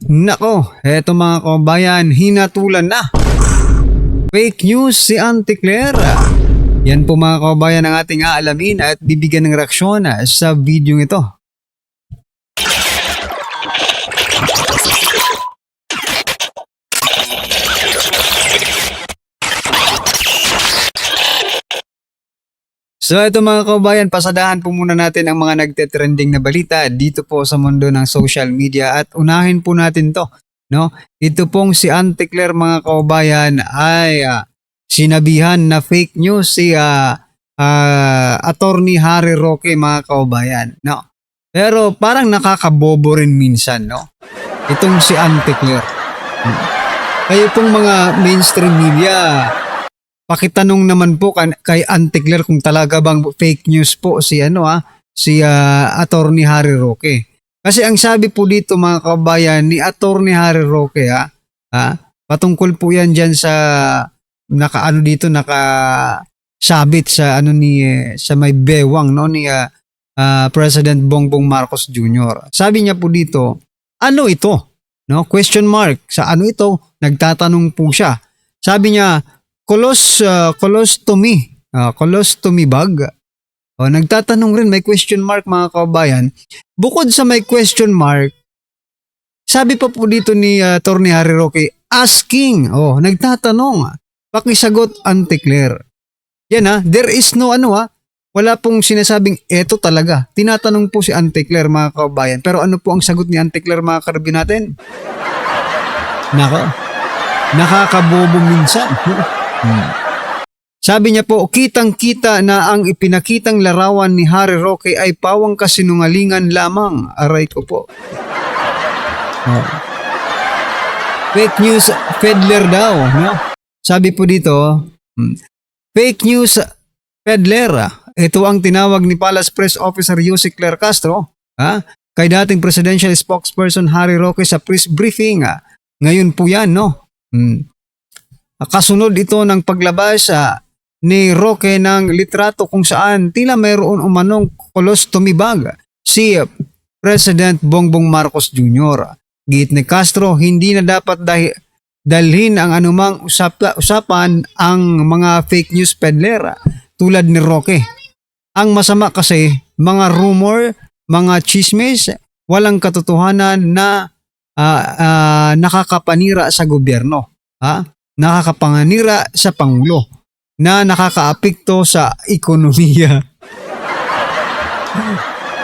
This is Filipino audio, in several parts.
Nako, eto mga kabayan, hinatulan na. Fake news si Auntie Claire. Yan po mga kabayan ang ating aalamin at bibigyan ng reaksyon sa video ito. So ito mga kabayan, pasadahan po muna natin ang mga nagte-trending na balita dito po sa mundo ng social media at unahin po natin to. No? Ito pong si Auntie Claire mga kabayan ay sinabihan na fake news si Attorney Harry Roque mga kabayan. No? Pero parang nakakabobo rin minsan. No? Itong si Auntie Claire. Kayo pong mga mainstream media, pakitanong naman po kay Auntie Claire kung talaga bang fake news po si Attorney Harry Roque. Kasi ang sabi po dito mga kabayan ni Attorney Harry Roque patungkol po yan diyan sa nakasabit sa sa may bewang ni President Bongbong Marcos Jr. Sabi niya po dito, ano ito? No? Question mark. Sa ano ito? Nagtatanong po siya. Sabi niya, colostomy bag. Nagtatanong rin, may question mark mga kabayan. Bukod sa may question mark, sabi pa po dito ni Attorney Harry Roque, asking. Nagtatanong. Pakisagot Auntie Claire. Yan there is no wala pong sinasabing eto talaga. Tinatanong po si Auntie Claire mga kabayan. Pero ano po ang sagot ni Auntie Claire mga karbi natin? Nakakabobo minsan. Sabi niya po, kitang-kita na ang ipinakitang larawan ni Harry Roque ay pawang kasinungalingan lamang. Aray ko po. Fake news peddler daw. No? Sabi po dito, fake news peddler. Ito ang tinawag ni Palace Press Officer Yusek Claire Castro kay dating presidential spokesperson Harry Roque sa press briefing. Ngayon po yan, no? Kasunod ito ng paglabas ni Roque ng litrato kung saan tila mayroon umanong colostomy bag si President Bongbong Marcos Jr. Git ni Castro, hindi na dapat dalhin ang anumang usapan ang mga fake news peddler tulad ni Roque. Ang masama kasi, mga rumor, mga chismis, walang katotohanan na nakakapanira sa gobyerno. Nakakapanganira sa Pangulo na nakakaapekto sa ekonomiya.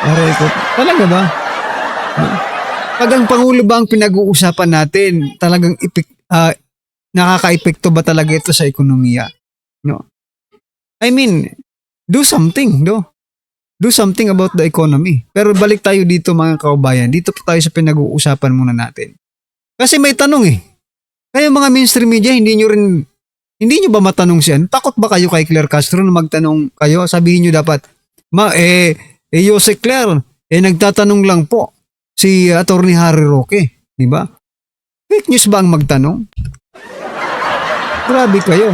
Aray ko, talaga ba? Pag ang Pangulo ba ang pinag-uusapan natin, talagang nakaka-epekto ba talaga ito sa ekonomiya? No. I mean, do something, do something about the economy. Pero balik tayo dito mga kaubayan, dito po tayo sa pinag-uusapan muna natin. Kasi may tanong kayo mga mainstream media, hindi nyo ba matanong siya? Takot ba kayo kay Claire Castro na magtanong kayo? Sabihin nyo dapat, Yusek Claire, nagtatanong lang po si Attorney Harry Roque. Di ba? Fake news ba ang magtanong? Grabe kayo.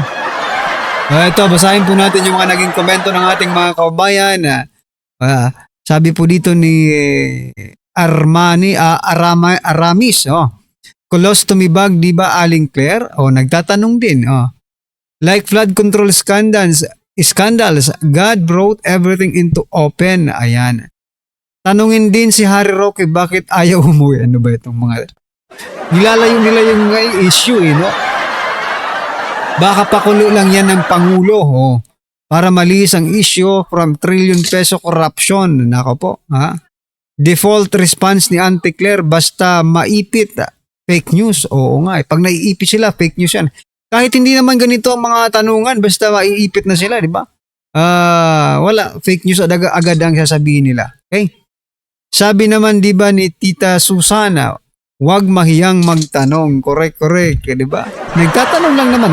Ito, basahin po natin yung mga naging komento ng ating mga kaubayan. Sabi po dito ni Aramis, colostomy bag, di ba Aling Claire? Nagtatanong din. Like flood control scandals, God brought everything into open. Ayan. Tanungin din si Harry Roque, bakit ayaw umuwi? Ano ba itong mga... Nilalayo nila yung issue, no? Baka pakulo lang yan ng Pangulo, para malis ang issue from trillion peso corruption. Nako po, Default response ni Auntie Claire, basta maipit, fake news. Oo nga, pag naiipit sila, fake news yan. Kahit hindi naman ganito ang mga tanungan, basta maiipit na sila, di ba? Wala, fake news agad ang sasabihin nila. Okay? Sabi naman, di ba, ni Tita Susana, huwag mahiyang magtanong. Correct, di ba? Nagtatanong lang naman,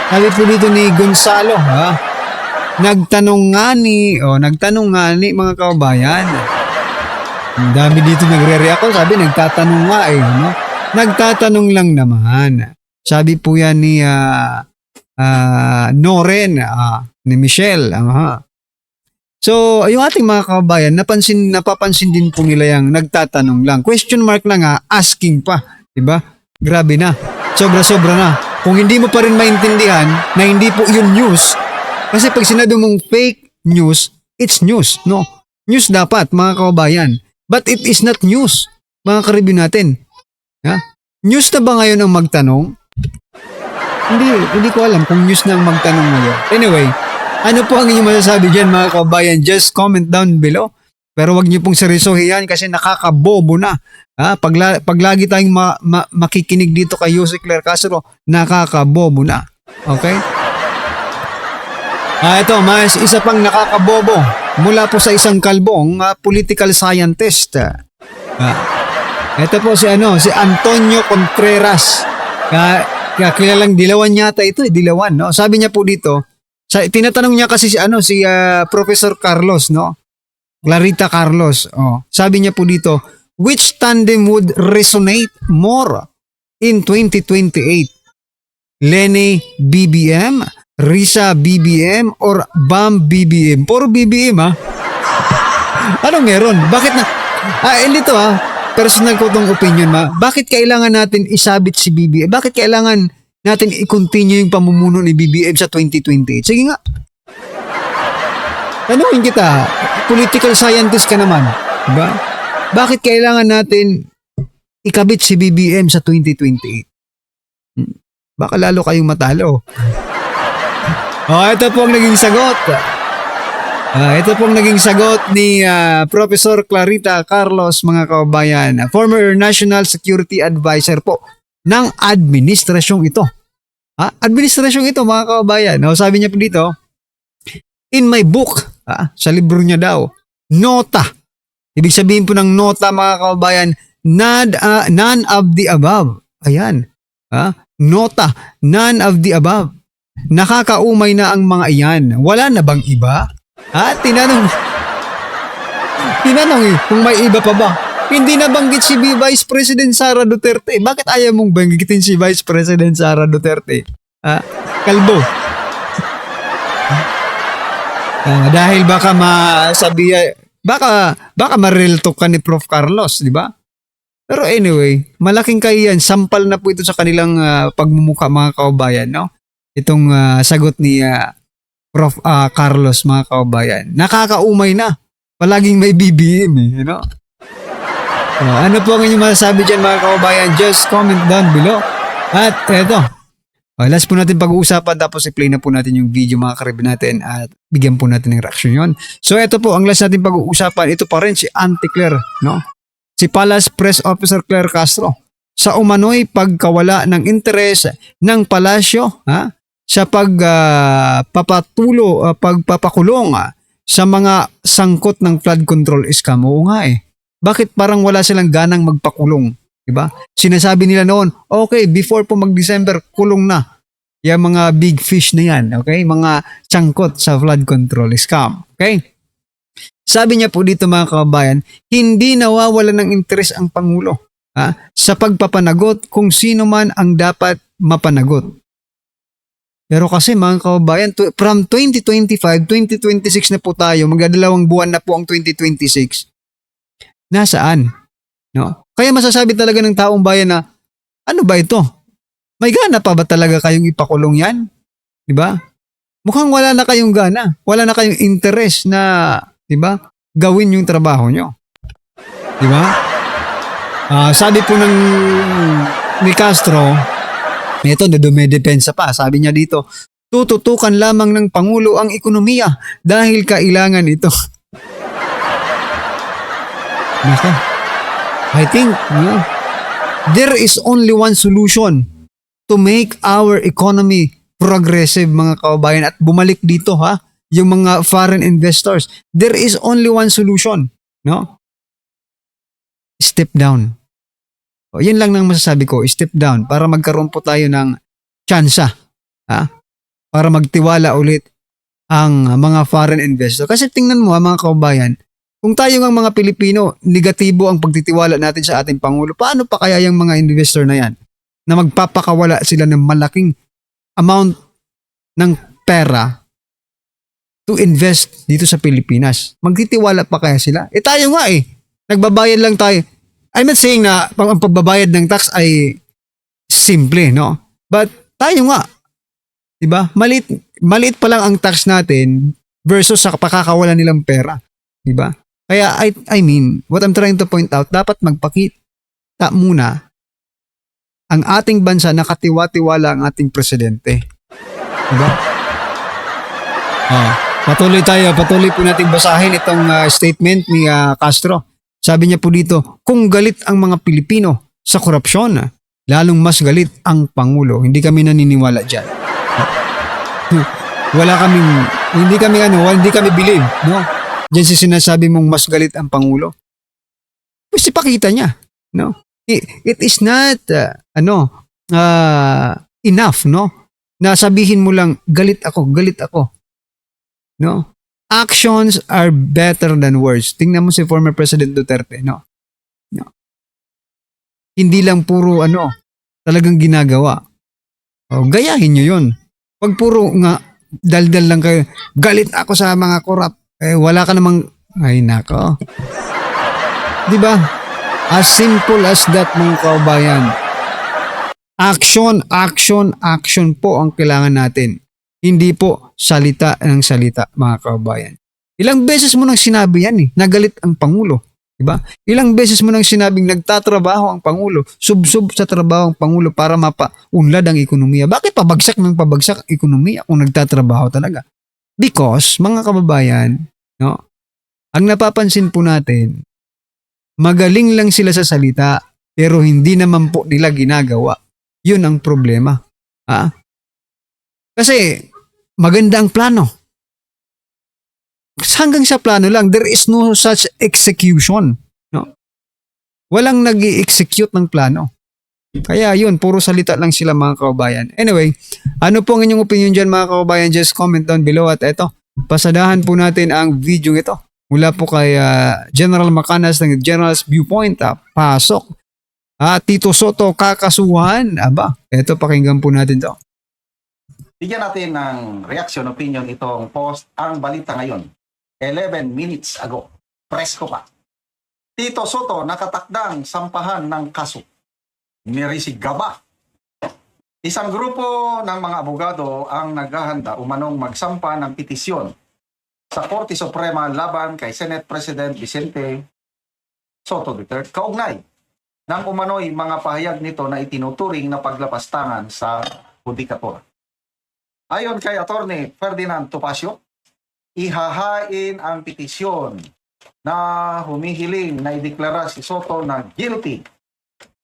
sabi po dito ni Gonzalo, nagtanong nga ni mga kababayan. Ang dami dito nagre-react ko, sabi nagtatanong nga no? Nagtatanong lang naman. Sabi po yan ni Noren, ni Michelle, So, yung ating mga kababayan, napapansin din po nila yung nagtatanong lang. Question mark na nga, asking pa. Diba? Grabe na. Sobra-sobra na. Kung hindi mo pa rin maintindihan na hindi po yun news, kasi pag sinabi mong fake news, it's news, no? News dapat, mga kababayan. But it is not news, mga karibyo natin. Ha? News na ba ngayon ang magtanong? Hindi ko alam kung news na ang magtanong ngayon. Anyway, ano po ang inyong masasabi dyan, mga kababayan? Just comment down below. Pero wag niyo pong seryosohin yan kasi nakakabobo na. Pag lagi tayong makikinig dito kay Jose Claire Castro, nakakabobo na. Okay? Ito, mas isa pang nakakabobo mula po sa isang kalbong political scientist. Ito po si Antonio Contreras. Kaya kilalang Dilawan yata ito, Dilawan, no? Sabi niya po dito, tinatanong niya kasi si Professor Carlos, no? Clarita Carlos. Sabi niya po dito, which tandem would resonate more in 2028? Lene BBM, Risa BBM, or Bam BBM? Puro BBM, ha? Anong meron? Bakit na? Dito, personal ko tong opinion, bakit kailangan natin isabit si BBM? Bakit kailangan natin i-continue yung pamumuno ni BBM sa 2028? Sige nga. Tanungin kita, political scientist ka naman, diba? Bakit kailangan natin ikabit si BBM sa 2028? Baka lalo kayong matalo. Ito po ang naging sagot. Ito pong naging sagot ni Professor Clarita Carlos, mga kababayan, former National Security Advisor po ng administrasyong ito. Administrasyong ito, mga kababayan. Sabi niya po dito, in my book, sa libro niya daw, nota. Ibig sabihin po ng nota, mga kababayan, none of the above. Ayan. Nota, none of the above. Nakakaumay na ang mga iyan. Wala na bang iba? Tinanong kung may iba pa ba? Hindi nabanggit si Vice President Sara Duterte. Bakit ayaw mong banggitin si Vice President Sara Duterte? Kalbo. Dahil baka baka ma-real talk ka ni Prof. Carlos, di ba? Pero anyway, malaking kahiyan. Sampal na po ito sa kanilang pagmumukha, mga kababayan, no? Itong sagot ni Prof. Carlos, mga kababayan. Nakakaumay na. Palaging may BBM, you know? Ano po ang inyong masasabi dyan, mga kababayan? Just comment down below. At eto, last po natin pag-uusapan, tapos i-play na po natin yung video, mga karib natin, at bigyan po natin ng reaction yon. So eto po, ang last natin pag-uusapan, ito pa rin si Auntie Claire, no? Si Palace Press Officer Claire Castro. Sa umano'y pagkawala ng interes ng palasyo, sa pagpapakulong sa mga sangkot ng flood control scam. Oo nga Bakit parang wala silang ganang magpakulong? Diba? Sinasabi nila noon, okay, before po mag-December, kulong na. Yung mga big fish na yan, okay? Mga sangkot sa flood control scam. Okay? Sabi niya po dito, mga kababayan, hindi nawawala ng interes ang Pangulo sa pagpapanagot kung sino man ang dapat mapanagot. Pero kasi, mga kababayan, from 2025, 2026 na po tayo, magdadalawang buwan na po ang 2026. Nasaan? No? Kaya masasabi talaga ng taong bayan na, ano ba ito? May gana pa ba talaga kayong ipakulong yan? Diba? Mukhang wala na kayong gana. Wala na kayong interest na, diba, gawin yung trabaho nyo. Diba? Sabi po ni Castro, ito, dumedepensa pa. Sabi niya dito, tututukan lamang ng Pangulo ang ekonomiya dahil kailangan ito. Naka, I think, there is only one solution to make our economy progressive, mga kababayan, at bumalik dito, yung mga foreign investors. There is only one solution, no? Step down. Yan lang nang masasabi ko, step down para magkaroon po tayo ng tsansa, para magtiwala ulit ang mga foreign investor. Kasi tingnan mo, mga kababayan, kung tayo ng mga Pilipino, negatibo ang pagtitiwala natin sa ating Pangulo, paano pa kaya yung mga investor na yan na magpapakawala sila ng malaking amount ng pera to invest dito sa Pilipinas. Magtitiwala pa kaya sila? Tayo nga nagbabayad lang tayo. I'm not saying na ang pagbabayad ng tax ay simple, no? But tayo nga, 'di ba? Maliit pa lang ang tax natin versus sa pakakawalan nilang pera, 'di ba? Kaya I mean, what I'm trying to point out, dapat magpakita muna ang ating bansa na katiwa-tiwala ang ating presidente. 'Di ba? Patuloy po nating basahin itong statement ni Castro. Sabi niya po dito, kung galit ang mga Pilipino sa korupsyon, lalong mas galit ang Pangulo. Hindi kami naniniwala dyan. Hindi kami believe, no? Diyan si sinasabi mong mas galit ang Pangulo. Kasi pakita niya, no? It is not, enough, no? Na sabihin mo lang, galit ako, no? Actions are better than words. Tingnan mo si former President Duterte, no? Hindi lang puro talagang ginagawa. Gayahin nyo yun. Pag puro nga, daldal lang kayo, galit ako sa mga korap, wala ka namang, ay nako. Diba? As simple as that, mga kaubayan. Action po ang kailangan natin. Hindi po salita ng salita, mga kaubayan. Ilang beses mo nang sinabi yan nagalit ang Pangulo. Diba? Ilang beses mo nang sinabing nagtatrabaho ang Pangulo, subsub sa trabaho ang Pangulo para mapaunlad ang ekonomiya. Bakit pabagsak ng pabagsak ang ekonomiya kung nagtatrabaho talaga? Because, mga kababayan, no, ang napapansin po natin, magaling lang sila sa salita, pero hindi naman po nila ginagawa. Yun ang problema. Kasi, maganda ang plano. Hanggang sa plano lang, there is no such execution. No? Walang nag-i-execute ng plano. Kaya yun, puro salita lang sila, mga kababayan. Anyway, ano po ang inyong opinion dyan, mga kababayan? Just comment down below at eto, pasadahan po natin ang video ito. Mula po kay General Macanas ng General's Viewpoint. Pasok. Tito Soto, kakasuhan. Eto, pakinggan po natin to. Bigyan natin ng reaction, opinion itong post, ang balita ngayon. 11 minutes ago. Presko pa. Tito Soto nakatakdang sampahan ng kaso. Nirisigaba. Isang grupo ng mga abogado ang naghahanda umanong magsampa ng petisyon sa Korte Suprema laban kay Senate President Vicente Soto Duterte kaugnay ng umano'y mga pahayag nito na itinuturing na paglapastangan sa judikatura. Ayon kay Attorney Ferdinand Topacio, ihahain ang petisyon na humihiling na ideklara si Soto na guilty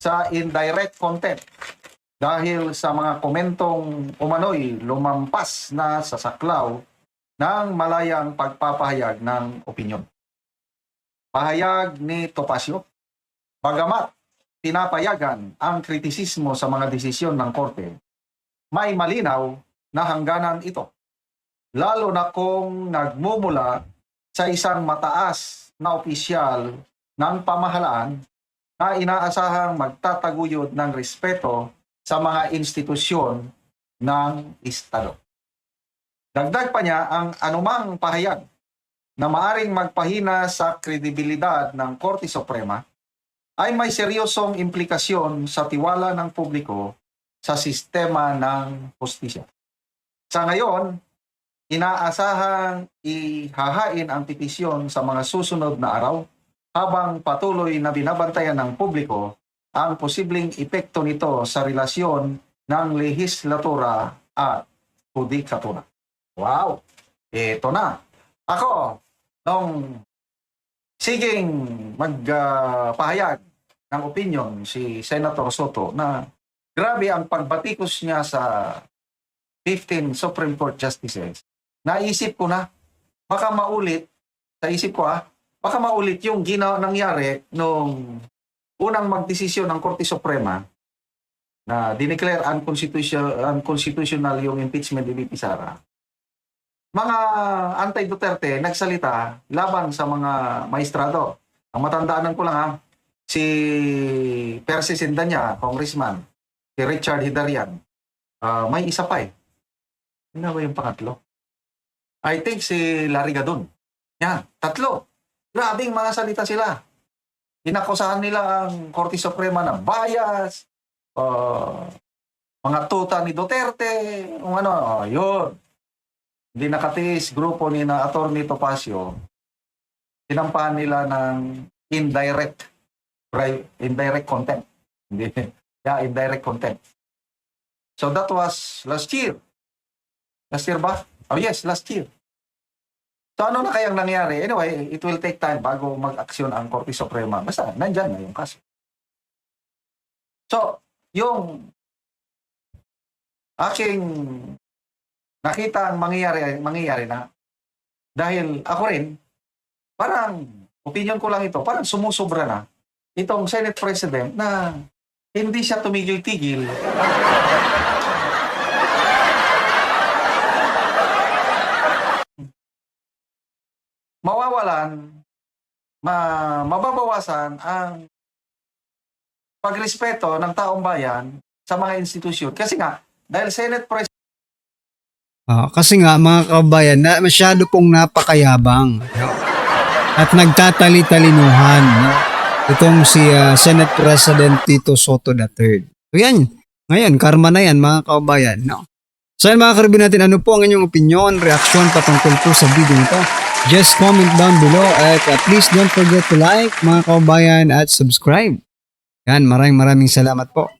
sa indirect contempt dahil sa mga komentong umano'y lumampas na sa saklaw ng malayang pagpapahayag ng opinyon. Pahayag ni Topacio, bagamat pinapayagan ang kritisismo sa mga desisyon ng korte, may malinaw na hangganan ito. Lalo na kung nagmumula sa isang mataas na opisyal ng pamahalaan na inaasahang magtataguyod ng respeto sa mga institusyon ng Estado. Dagdag pa niya, ang anumang pahayag na maaring magpahina sa kredibilidad ng Korte Suprema ay may seryosong implikasyon sa tiwala ng publiko sa sistema ng hustisya. Sa ngayon, inaasahang ihahain ang petisyon sa mga susunod na araw habang patuloy na binabantayan ng publiko ang posibleng epekto nito sa relasyon ng lehislatura at judikatura. Wow! Ito na. Ako, nung siging magpahayag ng opinion si Senator Soto na grabe ang pagbatikos niya sa 15 Supreme Court Justices, naisip ko na, baka maulit, baka maulit yung nangyari nung unang magdesisyon ng Korte Suprema na dineclare unconstitutional yung impeachment ni VP Sara. Mga anti-Duterte nagsalita laban sa mga maestrado. Ang matandaanan ko lang si Percy Sindanya, congressman, si Richard Hidarian, may isa pa Ano ba yung pangatlo? I think si Larry Gadon. Yan, tatlo. Grabing mga salita sila. Inakusahan nila ang Korte Suprema na bias, mga tuta ni Duterte, kung ano, yun. Hindi nakatiis grupo ni na Atty. Topacio, sinampahan nila ng indirect contempt. Hindi, indirect contempt. So that was last year. Last year ba? Oh yes, last year. So ano na kayang nangyari? Anyway, it will take time bago mag-aksyon ang Korte Suprema. Basta, nandyan na yung kaso. So, yung aking nakita ang mangyayari na dahil ako rin, parang, opinion ko lang ito, parang sumusobra na itong Senate President na hindi siya tumigil-tigil. Mababawasan ang pagrespeto ng taong bayan sa mga institusyon. Kasi nga, dahil Senate President, Kasi nga mga kabayan, na masyado pong napakayabang, no? At nagtatali-talinuhan, no? Itong si Senate President Tito Soto III. So yan, ngayon, karma na yan mga kabayan, no? So yan mga karibin natin, ano po ang inyong opinion, reaksyon patungkol po sa video nito? Just comment down below at please don't forget to like mga kabayan at subscribe. Yan, maraming salamat po.